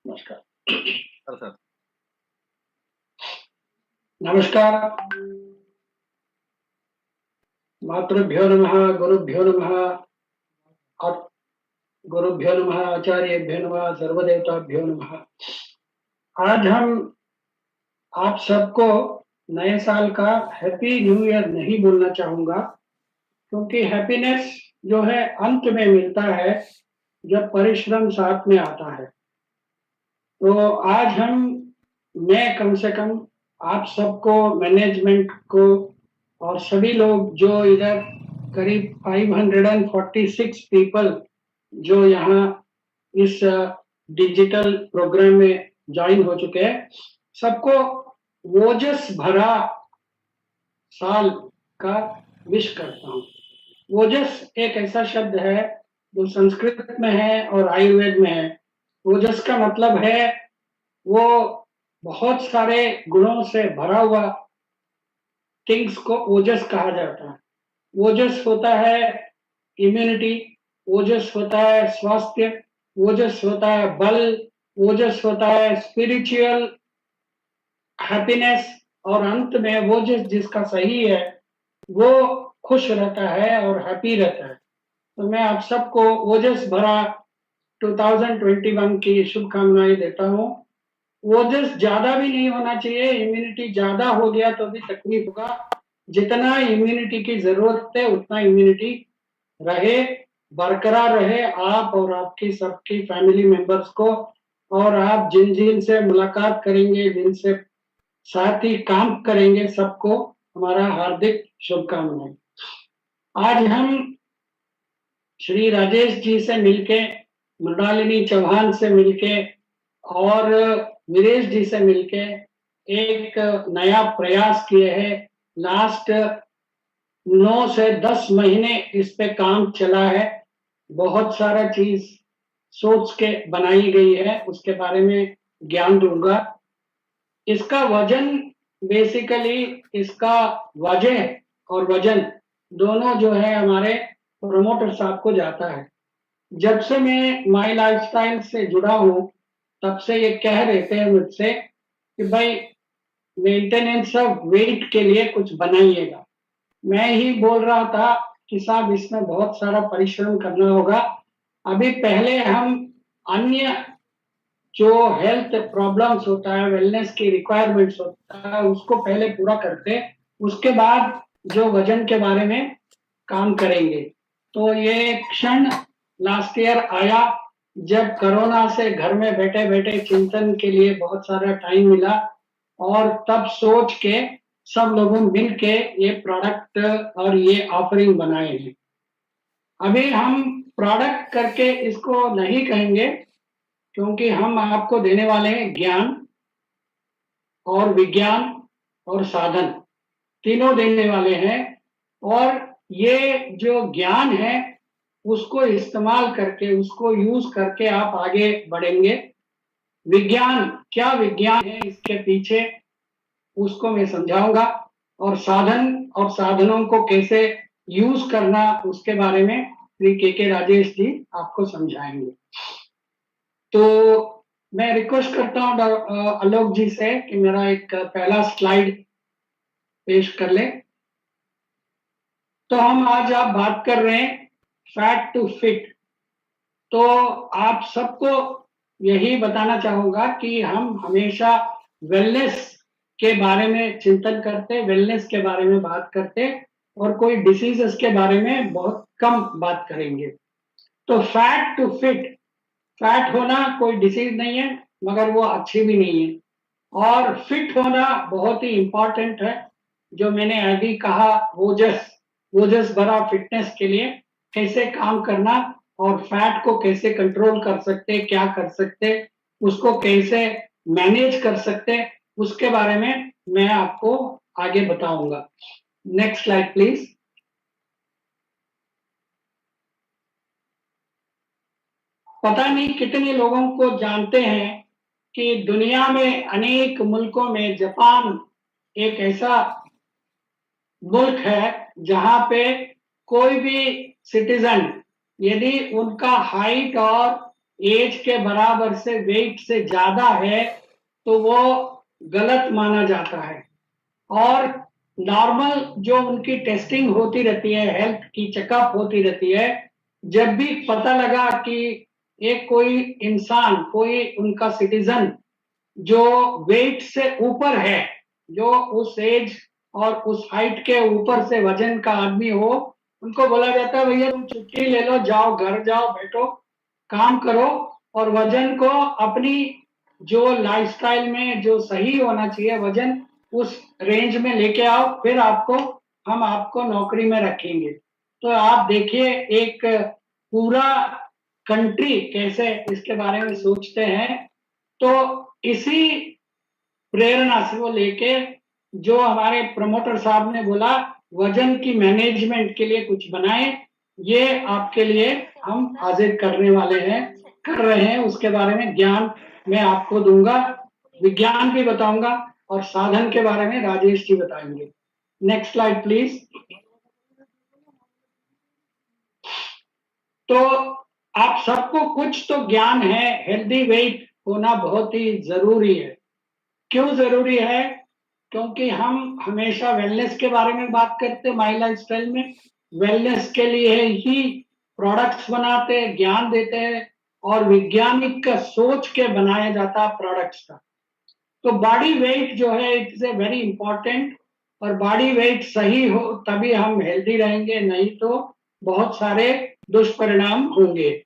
नमस्कार। सर नमस्कार। मातृभ्यो नमः, गुरुभ्यो नमः, और गुरुभ्यो नमः, आचार्यभ्यो नमः, सर्वदेवताभ्यो नमः। आज हम आप सबको नए साल का हैप्पी न्यू ईयर नहीं बोलना चाहूंगा, क्योंकि हैप्पीनेस जो है अंत में मिलता है जब परिश्रम साथ में आता है। तो आज मैं कम से कम आप सबको, मैनेजमेंट को और सभी लोग जो इधर करीब 546 पीपल जो यहाँ इस डिजिटल प्रोग्राम में ज्वाइन हो चुके हैं, सबको ओजस भरा साल का विश करता हूँ। ओजस एक ऐसा शब्द है जो संस्कृत में है और आयुर्वेद में है। ओजस का मतलब है वो बहुत सारे गुणों से भरा हुआ थिंग्स को ओजस कहा जाता है। ओजस होता है इम्यूनिटी, ओजस होता है स्वास्थ्य, ओजस होता है बल, ओजस होता है स्पिरिचुअल हैप्पीनेस, और अंत में ओजस जिसका सही है वो खुश रहता है और हैप्पी रहता है। तो मैं आप सबको ओजस भरा 2021 की शुभकामनाएं देता हूँ। ओजस ज्यादा भी नहीं होना चाहिए, इम्यूनिटी ज्यादा हो गया तो भी तकलीफ होगा। जितना इम्यूनिटी की जरूरत है उतना इम्यूनिटी रहे, बरकरार रहे आप और आपकी सबकी फैमिली मेंबर्स को, और आप जिन जिन से मुलाकात करेंगे, जिनसे साथ ही काम करेंगे, सबको हमारा हार्दिक शुभकामनाएं। आज हम श्री राजेश जी से मिलके, मृणालिनी चौहान से मिलके और वीरेश जी से मिलके एक नया प्रयास किए हैं। लास्ट 9 से 10 महीने इस पे काम चला है। बहुत सारा चीज सोच के बनाई गई है, उसके बारे में ज्ञान दूंगा। इसका वजन बेसिकली, इसका वजह और वजन दोनों जो है हमारे प्रमोटर साहब को जाता है। जब से मैं माई लाइफस्टाइल से जुड़ा हूँ तब से ये कह रहे थे मुझसे कि भाई मेंटेनेंस ऑफ वेट के लिए कुछ बनाइएगा। मैं ही बोल रहा था कि साहब इसमें बहुत सारा परिश्रम करना होगा। अभी पहले हम अन्य जो हेल्थ प्रॉब्लम्स होता है, वेलनेस की रिक्वायरमेंट्स होता है, उसको पहले पूरा करते, उसके बाद जो वजन के बारे में काम करेंगे। तो ये क्षण लास्ट ईयर आया जब कोरोना से घर में बैठे बैठे चिंतन के लिए बहुत सारा टाइम मिला, और तब सोच के सब लोगों मिल के ये प्रोडक्ट और ये ऑफरिंग बनाए हैं। अभी हम प्रोडक्ट करके इसको नहीं कहेंगे, क्योंकि हम आपको देने वाले हैं ज्ञान और विज्ञान और साधन, तीनों देने वाले हैं। और ये जो ज्ञान है उसको इस्तेमाल करके, उसको यूज करके आप आगे बढ़ेंगे। विज्ञान, क्या विज्ञान है इसके पीछे, उसको मैं समझाऊंगा। और साधन और साधनों को कैसे यूज करना, उसके बारे में श्री के राजेश जी आपको समझाएंगे। तो मैं रिक्वेस्ट करता हूँ आलोक जी से कि मेरा एक पहला स्लाइड पेश कर ले। तो हम आज आप बात कर रहे हैं फैट टू फिट। तो आप सबको यही बताना चाहूंगा कि हम हमेशा वेलनेस के बारे में चिंतन करते, वेलनेस के बारे में बात करते, और कोई डिसीजेस के बारे में बहुत कम बात करेंगे। तो फैट टू फिट, फैट होना कोई डिसीज नहीं है, मगर वो अच्छी भी नहीं है। और फिट होना बहुत ही इंपॉर्टेंट है, जो मैंने अभी कहा, ओजस, ओजस भरा फिटनेस के लिए कैसे काम करना और फैट को कैसे कंट्रोल कर सकते, क्या कर सकते, उसको कैसे मैनेज कर सकते, उसके बारे में मैं आपको आगे बताऊंगा। Next slide please. पता नहीं कितने लोगों को जानते हैं कि दुनिया में अनेक मुल्कों में जापान एक ऐसा मुल्क है जहां पे कोई भी सिटीजन, यदि उनका हाइट और एज के बराबर से वेट से ज्यादा है तो वो गलत माना जाता है। और नॉर्मल जो उनकी टेस्टिंग होती रहती है, हेल्थ की चेकअप होती रहती है, जब भी पता लगा कि एक कोई इंसान, कोई उनका सिटीजन जो वेट से ऊपर है, जो उस एज और उस हाइट के ऊपर से वजन का आदमी हो, उनको बोला जाता है भैया तुम छुट्टी ले लो, जाओ घर जाओ, बैठो, काम करो और वजन को अपनी जो लाइफस्टाइल में जो सही होना चाहिए वजन, उस रेंज में लेके आओ, फिर हम आपको नौकरी में रखेंगे। तो आप देखिए एक पूरा कंट्री कैसे इसके बारे में सोचते हैं। तो इसी प्रेरणा से वो लेके जो हमारे प्रमोटर साहब ने बोला वजन की मैनेजमेंट के लिए कुछ बनाए, ये आपके लिए हम हाजिर करने वाले हैं, कर रहे हैं। उसके बारे में ज्ञान मैं आपको दूंगा, विज्ञान भी बताऊंगा और साधन के बारे में राजेश जी बताएंगे। Next slide please. तो आप सबको कुछ तो ज्ञान है, हेल्दी वेट होना बहुत ही जरूरी है। क्यों जरूरी है? क्योंकि हम हमेशा वेलनेस के बारे में बात करते हैं, माई लाइफ स्टाइल में वेलनेस के लिए ही प्रोडक्ट्स बनाते हैं, ज्ञान देते हैं और वैज्ञानिक का सोच के बनाया जाता है प्रोडक्ट्स का। तो बॉडी वेट जो है it is a very important, और बॉडी वेट सही हो तभी हम हेल्दी रहेंगे, नहीं तो बहुत सारे दुष्परिणाम होंगे।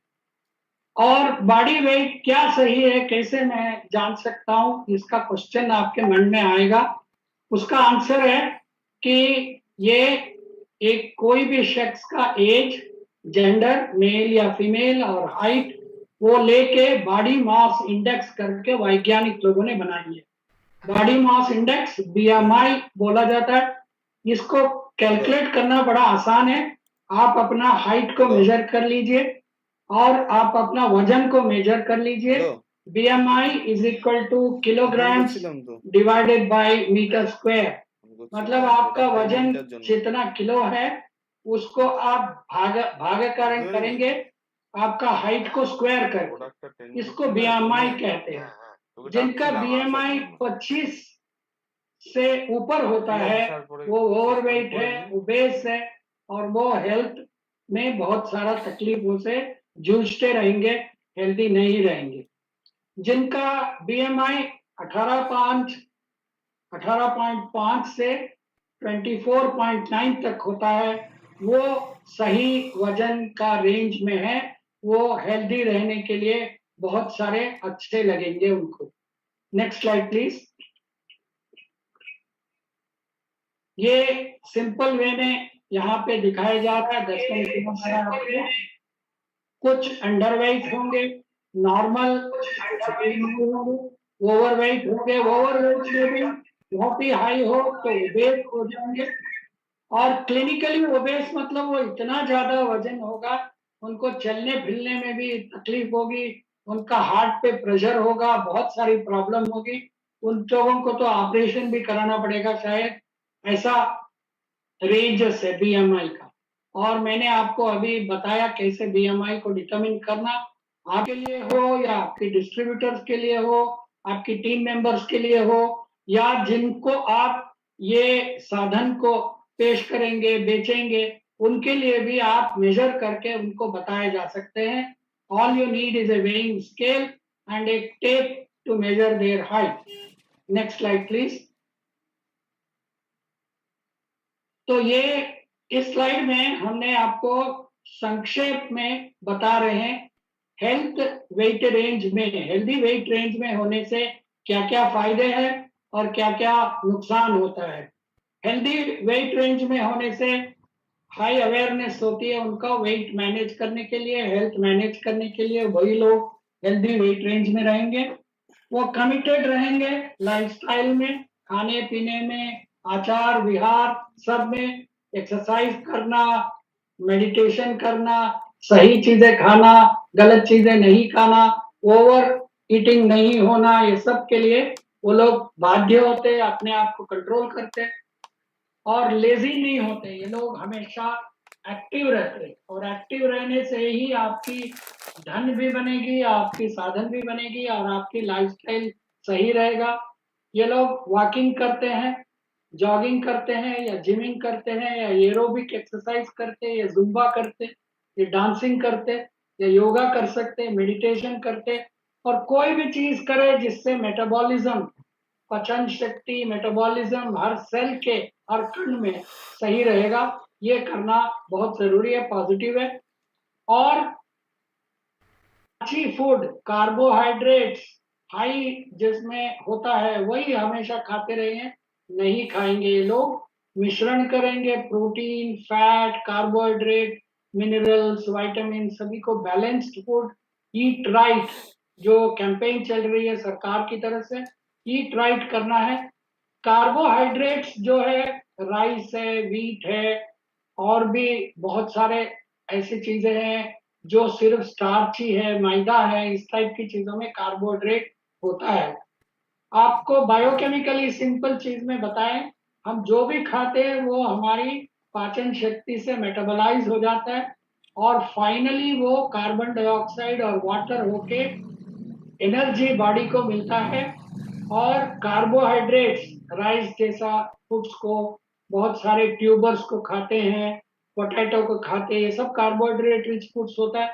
और बॉडी वेट क्या सही है, कैसे मैं जान सकता हूं, इसका क्वेश्चन आपके मन में आएगा। उसका आंसर है कि ये एक कोई भी शख्स का एज, जेंडर, मेल या फीमेल और हाइट वो लेके बॉडी मास इंडेक्स करके वैज्ञानिक लोगों ने बनाई है। बॉडी मास इंडेक्स बीएमआई बोला जाता है। इसको कैलकुलेट करना बड़ा आसान है। आप अपना हाइट को मेजर कर लीजिए और आप अपना वजन को मेजर कर लीजिए। BMI is equal to kilograms divided by metre square. मतलब आपका वजन जितना किलो है उसको आप भागाकार करेंगे आपका हाइट को स्क्वायर कर, इसको बीएमआई कहते हैं। जिनका बीएमआई 25 से ऊपर होता है वो ओवरवेट है, ओबेस है और वो हेल्थ में बहुत सारा तकलीफों से जूझते रहेंगे, हेल्दी नहीं रहेंगे। जिनका बीएमआई 18.5 से 24.9 तक होता है वो सही वजन का रेंज में है, वो हेल्दी रहने के लिए बहुत सारे अच्छे लगेंगे उनको। Next slide please. ये सिंपल वे में यहाँ पे दिखाया जा रहा है, 10 कुछ अंडरवेट होंगे, नॉर्मल ओवरवेट होंगे, ओवरवेट में भी बहुत ही हाई हो तो ओबेस हो जाएंगे। और क्लिनिकली ओबेस मतलब वो इतना ज्यादा वजन होगा उनको चलने फिरने में भी तकलीफ होगी, उनका हार्ट पे प्रेशर होगा, बहुत सारी प्रॉब्लम होगी, उन लोगों को तो ऑपरेशन भी कराना पड़ेगा शायद, ऐसा रेंज है बीएमआई का। और मैंने आपको अभी बताया कैसे बीएमआई को डिटरमिन करना, आपके लिए हो या आपके डिस्ट्रीब्यूटर्स के लिए हो, आपकी टीम मेंबर्स के लिए हो, या जिनको आप ये साधन को पेश करेंगे, बेचेंगे, उनके लिए भी आप मेजर करके उनको बताए जा सकते हैं। All you need is a weighing scale and a tape to measure their height. Next slide please. तो ये इस स्लाइड में हमने आपको संक्षेप में बता रहे हैं हेल्थ वेट रेंज में, हेल्दी वेट रेंज में होने से क्या क्या फायदे हैं और क्या क्या नुकसान होता है। हेल्दी वेट रेंज में होने से हाई अवेयरनेस होती है उनका वेट मैनेज करने के लिए, हेल्थ मैनेज करने के लिए। वही लोग हेल्दी वेट रेंज में रहेंगे, वो कमिटेड रहेंगे लाइफस्टाइल में, खाने पीने में, आचार विहार सब में, एक्सरसाइज करना, मेडिटेशन करना, सही चीजें खाना, गलत चीजें नहीं खाना, ओवर ईटिंग नहीं होना, ये सब के लिए वो लोग बाध्य होते, अपने आप को कंट्रोल करते और लेजी नहीं होते। ये लोग हमेशा एक्टिव रहते, और एक्टिव रहने से ही आपकी धन भी बनेगी, आपकी साधन भी बनेगी, और आपकी लाइफस्टाइल सही रहेगा। ये लोग वॉकिंग करते हैं, जॉगिंग करते हैं, या जिमिंग करते हैं, या एरोबिक एक्सरसाइज करते हैं, या जुम्बा करते, या डांसिंग करते, या योगा कर सकते, मेडिटेशन करते, और कोई भी चीज करे जिससे मेटाबॉलिज्म, पाचन शक्ति, मेटाबॉलिज्म हर सेल के हर कण में सही रहेगा। ये करना बहुत जरूरी है, पॉजिटिव है। और अच्छी फूड, कार्बोहाइड्रेट्स हाई जिसमें होता है वही हमेशा खाते रहिए, नहीं खाएंगे ये लोग। मिश्रण करेंगे, protein, fat, carbohydrate, minerals, vitamin, सभी को बैलेंस्ड फूड, ईट राइट, जो कैंपेन चल रही है सरकार की तरफ से, ईट राइट करना है। कार्बोहाइड्रेट्स जो है, राइस है, व्हीट है, और भी बहुत सारे ऐसी चीजें हैं जो सिर्फ स्टार्च ही है, मैदा है, इस टाइप की चीजों में कार्बोहाइड्रेट होता है। आपको बायोकेमिकली सिंपल चीज में बताएं, हम जो भी खाते हैं वो हमारी पाचन शक्ति से मेटाबोलाइज हो जाता है, और फाइनली वो कार्बन डाइऑक्साइड और वाटर होके एनर्जी बॉडी को मिलता है। और कार्बोहाइड्रेट्स, राइस जैसा फूड्स को, बहुत सारे ट्यूबर्स को खाते हैं, पोटैटो को खाते हैं, ये सब कार्बोहाइड्रेट रिच फूड्स होता है।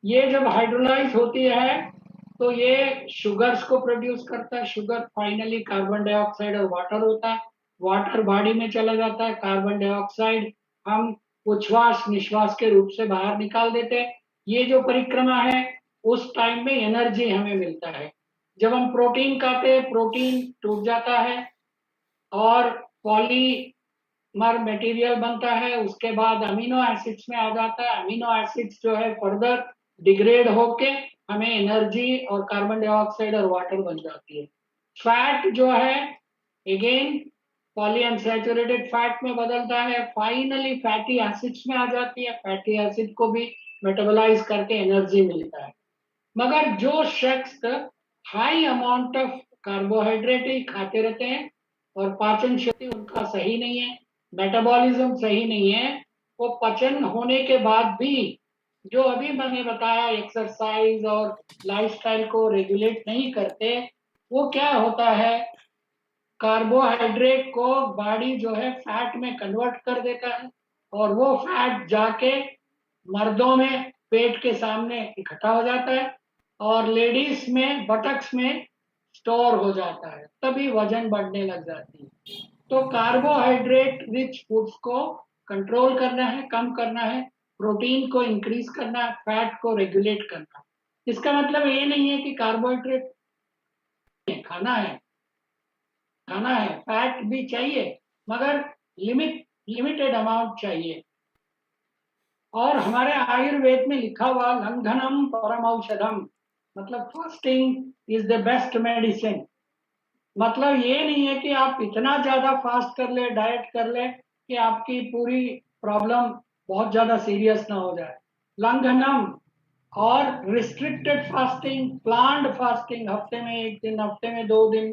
ये जब हाइड्रोलाइज होती है तो ये शुगर्स को प्रोड्यूस करता है, शुगर फाइनली कार्बन डाइऑक्साइड और वाटर होता है, वाटर बॉडी में चला जाता है, कार्बन डाइऑक्साइड हम उच्छ्वास निश्वास के रूप से बाहर निकाल देते हैं। ये जो परिक्रमा है, उस टाइम में एनर्जी हमें मिलता है। जब हम प्रोटीन खाते हैं, प्रोटीन टूट जाता है और पॉलीमर मटेरियल बनता है, उसके बाद अमीनो एसिड्स में आ जाता है, अमीनो एसिड्स जो है फर्दर डिग्रेड होके हमें एनर्जी और कार्बन डाइऑक्साइड और वाटर बन जाती है। फैट जो है अगेन पॉलीअनसैचुरेटेड फैट में बदलता है, फाइनली फैटी एसिड्स में आ जाती है, फैटी एसिड को भी मेटाबोलाइज करके एनर्जी मिलता है। मगर जो शख्स हाई अमाउंट ऑफ कार्बोहाइड्रेट ही खाते रहते हैं और पाचन शक्ति उनका सही नहीं है, मेटाबॉलिज्म सही नहीं है, वो पचन होने के बाद भी जो अभी मैंने बताया एक्सरसाइज और लाइफस्टाइल को रेगुलेट नहीं करते, वो क्या होता है, कार्बोहाइड्रेट को बॉडी जो है फैट में कन्वर्ट कर देता है, और वो फैट जाके मर्दों में पेट के सामने इकट्ठा हो जाता है, और लेडीज में बटक्स में स्टोर हो जाता है, तभी वजन बढ़ने लग जाती है। तो कार्बोहाइड्रेट रिच फूड्स को कंट्रोल करना है, कम करना है, प्रोटीन को इंक्रीज करना है, फैट को रेगुलेट करना है। इसका मतलब ये नहीं है कि कार्बोहाइड्रेट खाना है, खाना है, फैट भी चाहिए, मगर लिमिटेड अमाउंट चाहिए। और हमारे आयुर्वेद में लिखा हुआ लंघनम परम औषधम, मतलब fasting is the best medicine. मतलब ये नहीं है कि आप इतना ज्यादा फास्ट कर ले, डाइट कर ले कि आपकी पूरी प्रॉब्लम बहुत ज्यादा सीरियस ना हो जाए। लंघनम और रिस्ट्रिक्टेड फास्टिंग, प्लान्ड फास्टिंग, हफ्ते में एक दिन, हफ्ते में 2 दिन,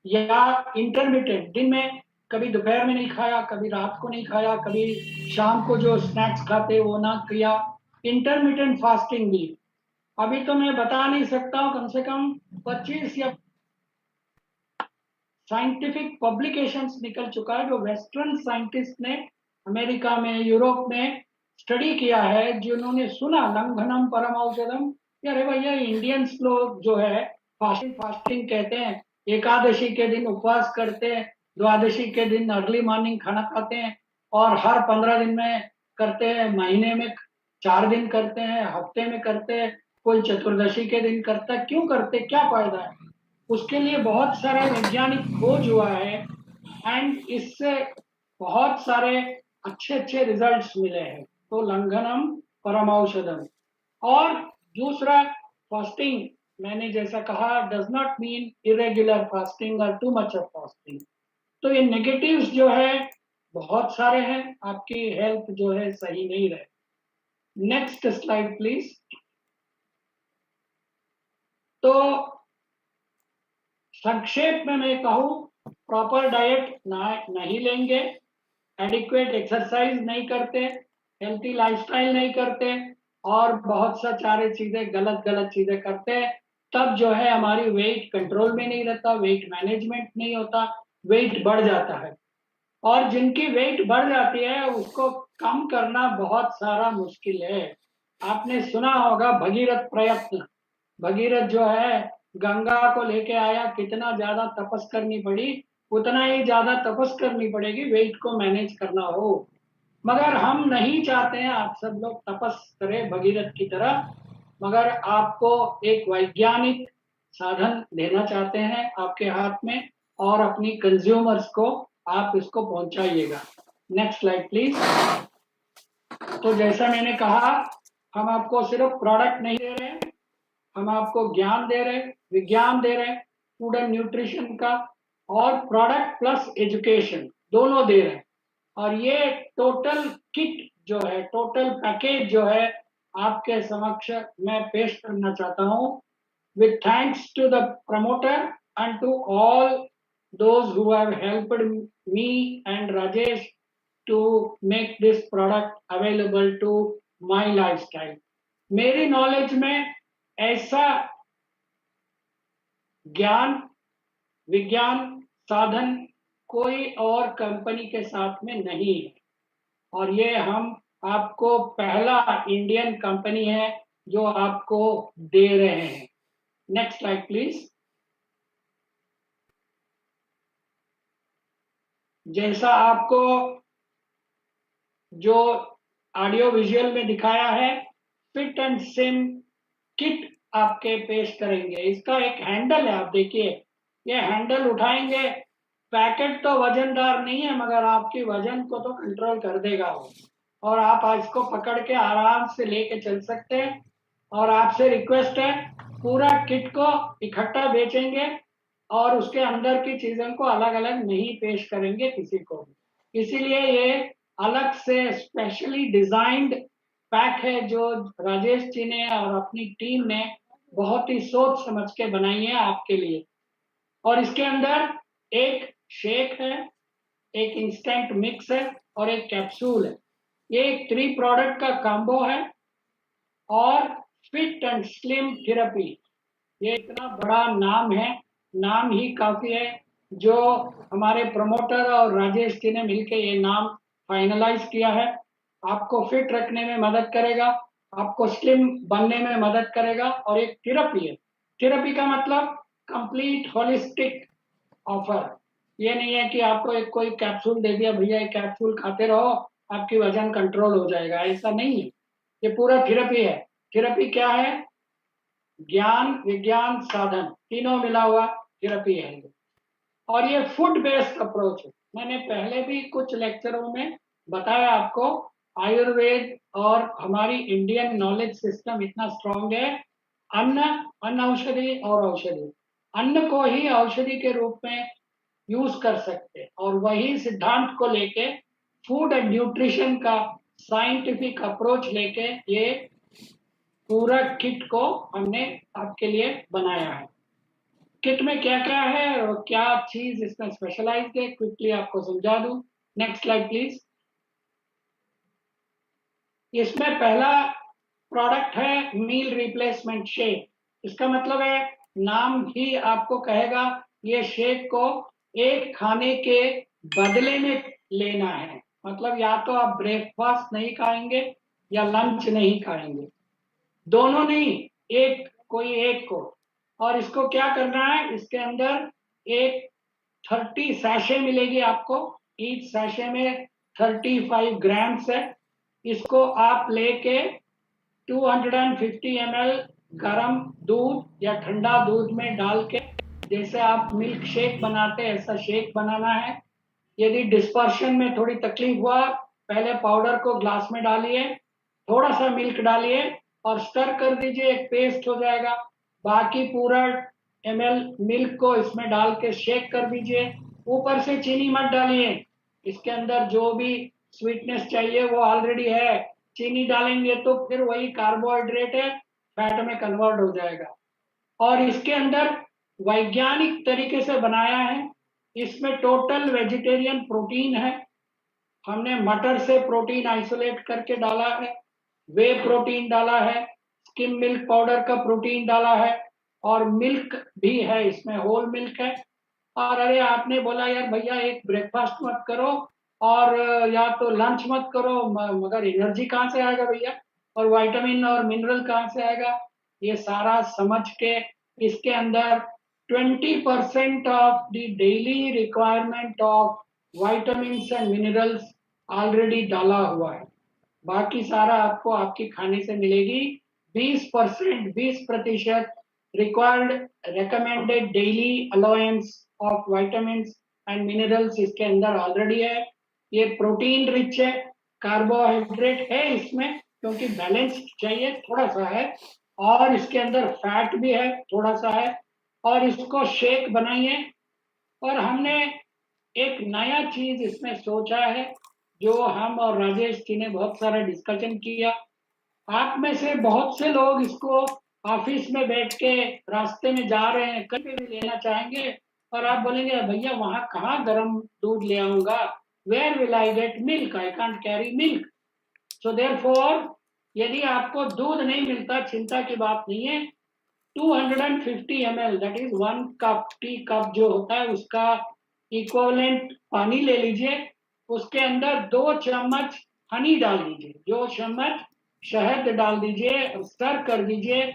या इंटरमीडिएट, दिन में कभी दोपहर में नहीं खाया, कभी रात को नहीं खाया, कभी शाम को जो स्नैक्स खाते वो ना किया, इंटरमीडिएट फास्टिंग भी। अभी तो मैं बता नहीं सकता हूँ, कम से कम 25 या साइंटिफिक पब्लिकेशंस निकल चुका है, जो वेस्टर्न साइंटिस्ट ने अमेरिका में, यूरोप में स्टडी किया है, जिन्होंने सुना लंघनम परम औषधम, अरे भैया इंडियंस लोग जो है फास्टिंग फास्टिंग कहते हैं, एकादशी के दिन उपवास करते हैं, द्वादशी के दिन अर्ली मॉर्निंग खाना खाते हैं, और हर 15 दिन में करते हैं, महीने में 4 दिन करते हैं, हफ्ते में करते हैं, कोई चतुर्दशी के दिन करता है। क्यों करते, क्या फायदा है? उसके लिए बहुत सारा वैज्ञानिक खोज हुआ है, एंड इससे बहुत सारे अच्छे अच्छे रिजल्ट्स मिले हैं। तो लंघनम परम औषधम। और दूसरा, फास्टिंग, मैंने जैसा कहा, does not mean irregular fasting और टू मच ऑफ फास्टिंग। तो ये नेगेटिव्स जो है बहुत सारे हैं, आपकी हेल्थ जो है सही नहीं रहे। Next slide please. तो संक्षेप में मैं कहूँ, प्रॉपर डाइट नहीं लेंगे, एडिक्वेट एक्सरसाइज नहीं करते, हेल्थी लाइफस्टाइल नहीं करते और बहुत सा सारे चीजें गलत गलत चीजें करते हैं, तब जो है हमारी वेट कंट्रोल में नहीं रहता, वेट मैनेजमेंट नहीं होता, वेट बढ़ जाता है। और जिनकी वेट बढ़ जाती है उसको कम करना बहुत सारा मुश्किल है। आपने सुना होगा भगीरथ प्रयत्न। भगीरथ जो है गंगा को लेके आया, कितना ज्यादा तपस करनी पड़ी, उतना ही ज्यादा तपस करनी पड़ेगी वेट को मैनेज करना हो। मगर हम नहीं चाहते हैं आप सब लोग तपस करें भगीरथ की तरह, मगर आपको एक वैज्ञानिक साधन देना चाहते हैं आपके हाथ में, और अपनी कंज्यूमर्स को आप इसको पहुंचाइएगा। Next slide please. तो जैसा मैंने कहा, हम आपको सिर्फ प्रोडक्ट नहीं दे रहे हैं, हम आपको ज्ञान दे रहे हैं, विज्ञान दे रहे हैं, फूड एंड न्यूट्रिशन का, और प्रोडक्ट प्लस एजुकेशन दोनों दे रहे हैं। और ये टोटल किट जो है, टोटल पैकेज जो है, आपके समक्ष मैं पेश करना चाहता हूं। With thanks to the promoter and to all those who have helped me and Rajesh to make this product available to my lifestyle. मेरी नॉलेज में ऐसा ज्ञान विज्ञान साधन कोई और कंपनी के साथ में नहीं है, और ये हम आपको पहला इंडियन कंपनी है जो आपको दे रहे हैं। Next slide please. जैसा आपको जो ऑडियो विजुअल में दिखाया है, फिट एंड सिम किट आपके पेश करेंगे। इसका एक हैंडल है, आप देखिए, ये हैंडल उठाएंगे, पैकेट तो वजनदार नहीं है मगर आपकी वजन को तो कंट्रोल कर देगा वो, और आप इसको पकड़ के आराम से लेके चल सकते हैं। और आपसे रिक्वेस्ट है, पूरा किट को इकट्ठा बेचेंगे और उसके अंदर की चीजों को अलग अलग नहीं पेश करेंगे किसी को भी। इसीलिए ये अलग से स्पेशली डिजाइंड पैक है जो राजेश जी ने और अपनी टीम ने बहुत ही सोच समझ के बनाई है आपके लिए। और इसके अंदर एक शेक है, एक इंस्टेंट मिक्स है और एक कैप्सूल है। ये एक 3 प्रोडक्ट का कॉम्बो है। और फिट एंड स्लिम थेरेपी, ये इतना बड़ा नाम है, नाम ही काफी है, जो हमारे प्रमोटर और राजेश जी ने मिलकर ये नाम फाइनलाइज किया है। आपको फिट रखने में मदद करेगा, आपको स्लिम बनने में मदद करेगा, और एक थेरेपी है। थेरेपी का मतलब कंप्लीट होलिस्टिक ऑफर। ये नहीं है कि आपको एक कोई कैप्सूल दे दिया, भैया एक कैप्सूल खाते रहो आपकी वजन कंट्रोल हो जाएगा, ऐसा नहीं है। ये पूरा थेरेपी है। थेरेपी क्या है? ज्ञान विज्ञान साधन तीनों मिला हुआ थेरेपी है। और ये फूड बेस्ड अप्रोच है। मैंने पहले भी कुछ लेक्चरों में बताया आपको, आयुर्वेद और हमारी इंडियन नॉलेज सिस्टम इतना स्ट्रांग है। अन्न, अन्न औषधि और औषधि, अन्न को ही औषधि के रूप में यूज कर सकते हैं, और वही सिद्धांत को लेके फूड एंड न्यूट्रिशन का साइंटिफिक अप्रोच लेके ये पूरा किट को हमने आपके लिए बनाया है। किट में क्या क्या है और क्या चीज इसमें स्पेशलाइज्ड है, क्विकली आपको समझा दूं। Next slide please. इसमें पहला प्रोडक्ट है मील रिप्लेसमेंट शेक। इसका मतलब है, नाम ही आपको कहेगा, ये शेक को एक खाने के बदले में लेना है। मतलब या तो आप ब्रेकफास्ट नहीं खाएंगे या लंच नहीं खाएंगे, दोनों नहीं, एक कोई एक को। और इसको क्या करना है, इसके अंदर एक 30 सैशे मिलेगी आपको, ईच सैशे में 35 ग्राम्स है। इसको आप लेके 250 ml गर्म दूध या ठंडा दूध में डाल के, जैसे आप मिल्क शेक बनाते हैं ऐसा शेक बनाना है। यदि डिस्पर्शन में थोड़ी तकलीफ हुआ, पहले पाउडर को ग्लास में डालिए, थोड़ा सा मिल्क डालिए और स्टर कर दीजिए, एक पेस्ट हो जाएगा। बाकी पूरा ml मिल्क को इसमें डाल के शेक कर दीजिए। ऊपर से चीनी मत डालिए, इसके अंदर जो भी स्वीटनेस चाहिए वो ऑलरेडी है। चीनी डालेंगे तो फिर वही कार्बोहाइड्रेट है, फैट में कन्वर्ट हो जाएगा। और इसके अंदर वैज्ञानिक तरीके से बनाया है। इसमें टोटल वेजिटेरियन प्रोटीन है, हमने मटर से प्रोटीन आइसोलेट करके डाला है, वे प्रोटीन डाला है, स्किम मिल्क पाउडर का प्रोटीन डाला है, और मिल्क भी है, इसमें होल मिल्क है। और अरे आपने बोला यार भैया एक ब्रेकफास्ट मत करो और या तो लंच मत करो, मगर एनर्जी कहाँ से आएगा भैया, और विटामिन और मिनरल कहाँ से आएगा? ये सारा समझ के इसके अंदर 20% of the daily requirement of vitamin and minerals already डाला हुआ है। बाकी सारा आपको आपकी खाने से मिलेगी। 20% required recommended daily allowance of vitamins and minerals इसके अंदर ऑलरेडी है। ये प्रोटीन रिच है, कार्बोहाइड्रेट है इसमें क्योंकि बैलेंस चाहिए थोड़ा सा है, और इसके अंदर फैट भी है थोड़ा सा है। और इसको शेक बनाइए। और हमने एक नया चीज इसमें सोचा है जो हम और राजेश जी ने बहुत सारा डिस्कशन किया। आप में से बहुत से लोग इसको ऑफिस में बैठ के रास्ते में जा रहे हैं, कहीं भी लेना चाहेंगे, और आप बोलेंगे भैया वहां कहाँ गर्म दूध ले आऊंगा, where will I get milk, I can't carry milk. So therefore यदि आपको दूध नहीं मिलता, चिंता की बात नहीं है। 250 ml that is 1 cup, tea cup जो होता है उसका इक्विवेलेंट पानी ले लीजिए। उसके अंदर 2 चम्मच हनी डाल दीजिए, 2 चम्मच शहद डाल दीजिए, स्टर कर दीजिए।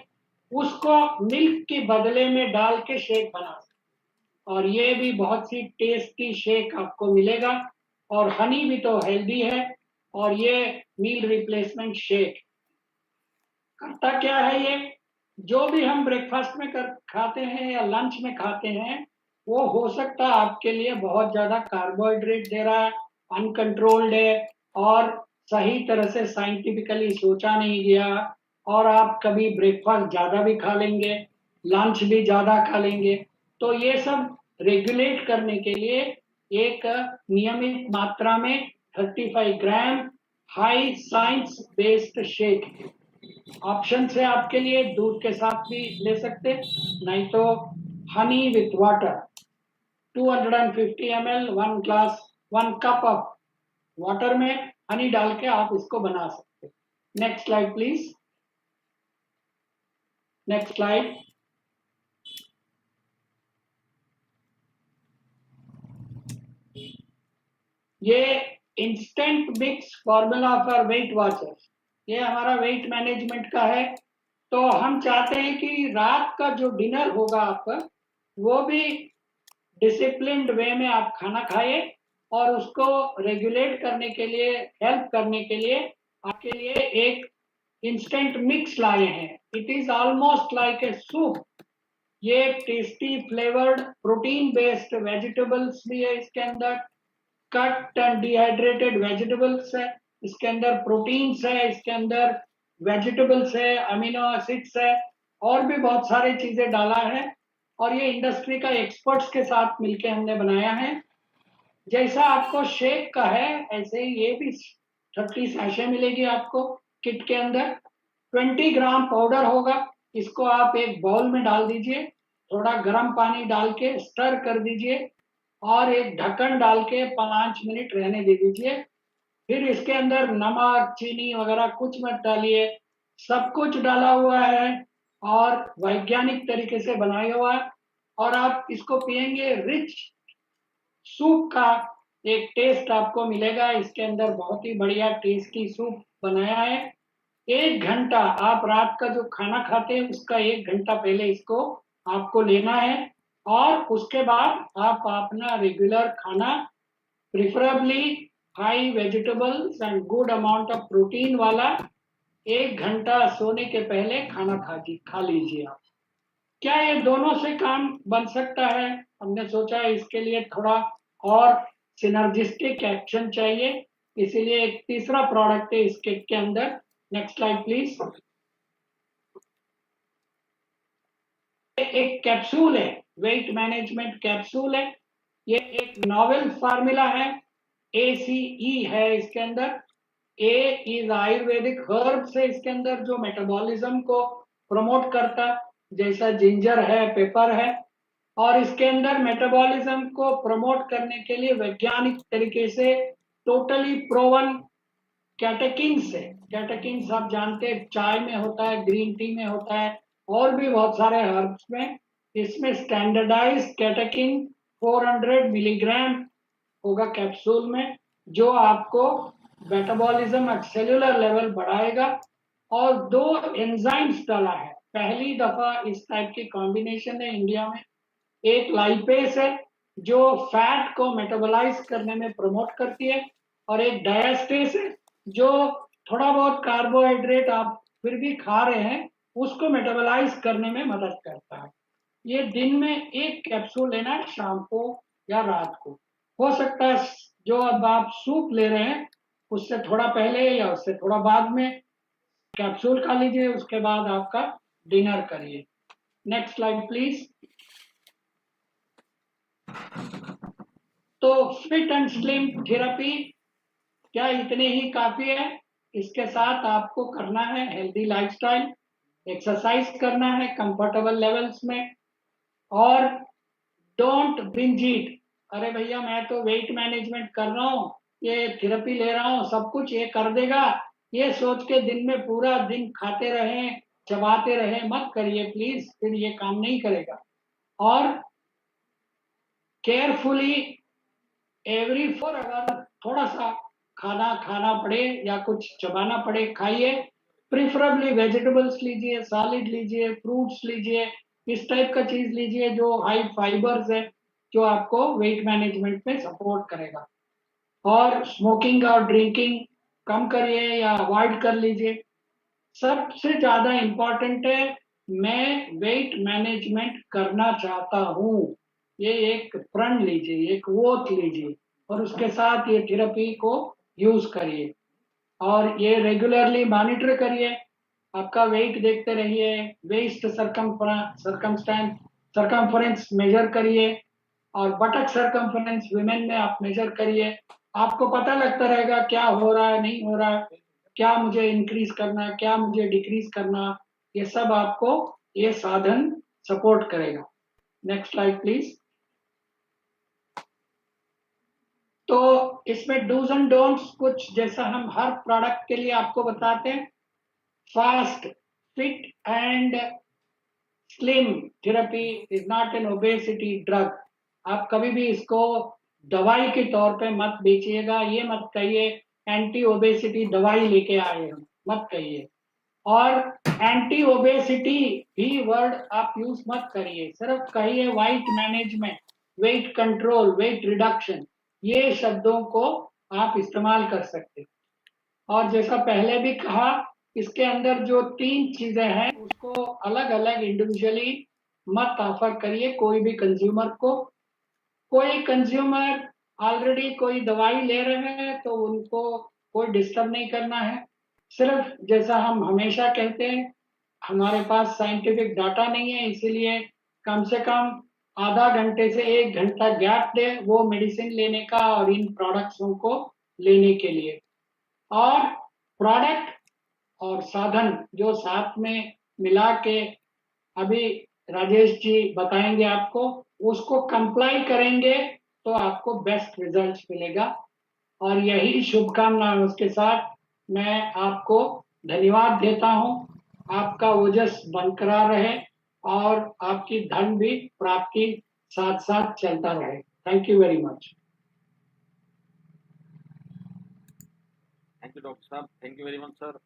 उसको मिल्क के बदले में डाल के शेक बना सकते, और ये भी बहुत सी टेस्टी शेक आपको मिलेगा। और हनी भी तो हेल्दी है, और ये मील रिप्लेसमेंट शेक करता क्या है, ये जो भी हम ब्रेकफास्ट में खाते हैं या लंच में खाते हैं, वो हो सकता है आपके लिए बहुत ज्यादा कार्बोहाइड्रेट दे रहा है, अनकंट्रोल्ड है, और सही तरह से साइंटिफिकली सोचा नहीं गया, और आप कभी ब्रेकफास्ट ज्यादा भी खा लेंगे, लंच भी ज्यादा खा लेंगे। तो ये सब रेगुलेट करने के लिए एक नियमित मात्रा में 35 ग्राम हाई साइंस बेस्ड शेक है। ऑप्शन है आपके लिए, दूध के साथ भी ले सकते, नहीं तो honey with water, 250 ml 1 glass 1 cup of water में हनी डाल के आप इसको बना सकते। Next slide please, next slide. ये instant mix formula for weight watchers, ये हमारा वेट मैनेजमेंट का है। तो हम चाहते हैं कि रात का जो डिनर होगा आपका, वो भी डिसिप्लिन्ड वे में आप खाना खाइए, और उसको रेगुलेट करने के लिए, हेल्प करने के लिए आपके लिए एक इंस्टेंट मिक्स लाए हैं। It is almost like a soup. ये tasty flavoured protein based vegetables भी है इसके अंदर, कट एंड डिहाइड्रेटेड वेजिटेबल्स है इसके अंदर, प्रोटीन्स है इसके अंदर, वेजिटेबल्स है, अमीनो एसिड्स है, और भी बहुत सारी चीजें डाला है। और ये इंडस्ट्री का एक्सपर्ट्स के साथ मिलके हमने बनाया है। जैसा आपको शेक का है ऐसे ही ये भी 30 सैशे मिलेगी आपको किट के अंदर। 20 ग्राम पाउडर होगा, इसको आप एक बाउल में डाल दीजिए, थोड़ा गर्म पानी डाल के स्टर कर दीजिए, और एक ढक्कन डाल के 5 मिनट रहने दे दीजिए। फिर इसके अंदर नमक चीनी वगैरह कुछ मत डालिए, सब कुछ डाला हुआ है और वैज्ञानिक तरीके से बनाया हुआ है। और आप इसको पियेंगे, रिच सूप का एक टेस्ट आपको मिलेगा इसके अंदर, बहुत ही बढ़िया टेस्टी सूप बनाया है। 1 घंटा आप रात का जो खाना खाते हैं उसका 1 घंटा पहले इसको आपको लेना है, और उसके बाद आप अपना रेगुलर खाना preferably high vegetables and good amount of protein वाला 1 घंटा सोने के पहले खाना खा लीजिए आप। क्या ये दोनों से काम बन सकता है? हमने सोचा इसके लिए थोड़ा और सिनर्जिस्टिक एक्शन चाहिए, इसीलिए एक तीसरा प्रोडक्ट है इस किट के अंदर। Next slide please. एक कैप्सूल है, वेट मैनेजमेंट कैप्सूल है। ये एक नॉवेल फार्मूला है, ACE है इसके अंदर। ए इज आयुर्वेदिक हर्ब्स है इसके अंदर जो मेटाबॉलिज्म को प्रमोट करता, जैसा जिंजर है, पेपर है। और इसके अंदर मेटाबॉलिज्म को प्रमोट करने के लिए वैज्ञानिक तरीके से टोटली प्रोवन कैटेकिन्स है। कैटेकिन्स आप जानते हैं चाय में होता है, ग्रीन टी में होता है, और भी बहुत सारे हर्ब्स में। इसमें स्टैंडर्डाइज कैटेकिन 400 मिलीग्राम होगा कैप्सूल में, जो आपको मेटाबॉलिज्म एट सेल्यूलर लेवल बढ़ाएगा। और 2 एंजाइम्स डाला है, पहली दफा इस टाइप की कॉम्बिनेशन है इंडिया में। एक लाइपेस है जो फैट को मेटाबोलाइज करने में प्रमोट करती है, और एक डायस्टेस है जो थोड़ा बहुत कार्बोहाइड्रेट आप फिर भी खा रहे हैं उसको मेटाबोलाइज करने में मदद करता है। ये दिन में 1 कैप्सूल लेना है, शाम को या रात को। हो सकता है जो अब आप सूप ले रहे हैं उससे थोड़ा पहले या उससे थोड़ा बाद में कैप्सूल खा लीजिए, उसके बाद आपका डिनर करिए। Next slide please. तो फिट एंड स्लिम थेरेपी क्या इतने ही काफी है? इसके साथ आपको करना है हेल्दी लाइफस्टाइल, एक्सरसाइज करना है कंफर्टेबल लेवल्स में, और डोंट बिंज इट। अरे भैया मैं तो वेट मैनेजमेंट कर रहा हूँ, ये थेरेपी ले रहा हूँ, सब कुछ ये कर देगा, ये सोच के दिन में पूरा दिन खाते रहें, चबाते रहें, मत करिए प्लीज, फिर ये काम नहीं करेगा। और केयरफुली एवरी 4 आवर थोड़ा सा खाना खाना पड़े या कुछ चबाना पड़े खाइए। प्रिफरेबली वेजिटेबल्स लीजिए, सॉलिड लीजिए, फ्रूट्स लीजिए, इस टाइप का चीज लीजिए जो हाई फाइबर्स है, जो आपको वेट मैनेजमेंट में सपोर्ट करेगा। और स्मोकिंग और ड्रिंकिंग कम करिए या अवॉइड कर लीजिए। सबसे ज्यादा इम्पोर्टेंट है, मैं वेट मैनेजमेंट करना चाहता हूँ, ये एक प्रण लीजिए, एक वोट लीजिए, और उसके साथ ये थेरेपी को यूज करिए, और ये रेगुलरली मॉनिटर करिए। आपका वेट देखते रहिए, वेस्ट सरकमफ्रेंस मेजर करिए, और बटक सरकमफ्रेंस विमेन में आप मेजर करिए। आपको पता लगता रहेगा क्या हो रहा है, नहीं हो रहा है, क्या मुझे इंक्रीज करना है, क्या मुझे डिक्रीज करना, ये सब आपको ये साधन सपोर्ट करेगा। Next slide please. तो इसमें डूज एंड डोंट्स कुछ जैसा हम हर प्रोडक्ट के लिए आपको बताते हैं। Fast, fit and slim therapy is not an obesity drug. आप कभी भी इसको दवाई के तौर पे मत बेचिएगा, ये मत कहिए एंटी ओबेसिटी दवाई लेके आए हम, मत कहिए। और एंटी ओबेसिटी भी वर्ड आप यूज मत करिए, सिर्फ कहिए weight management, weight control, weight reduction, ये शब्दों को आप इस्तेमाल कर सकते। और जैसा पहले भी कहा, इसके अंदर जो 3 चीजें हैं उसको अलग अलग इंडिविजुअली मत ऑफर करिए कोई भी कंज्यूमर को। कोई कंज्यूमर ऑलरेडी कोई दवाई ले रहे हैं तो उनको कोई डिस्टर्ब नहीं करना है। सिर्फ जैसा हम हमेशा कहते हैं, हमारे पास साइंटिफिक डाटा नहीं है, इसीलिए कम से कम आधा घंटे से 1 घंटा गैप दे वो मेडिसिन लेने का और इन प्रोडक्ट्सों को लेने के लिए। और प्रोडक्ट और साधन जो साथ में मिला के अभी राजेश जी बताएंगे आपको, उसको कंप्लाई करेंगे तो आपको बेस्ट रिजल्ट मिलेगा। और यही शुभकामनाएं उसके साथ मैं आपको धन्यवाद देता हूं। आपका ओजस बरकरार रहे और आपकी धन भी प्राप्ति साथ साथ चलता रहे। Thank you very much. Thank you doctor साहब, thank you very much sir.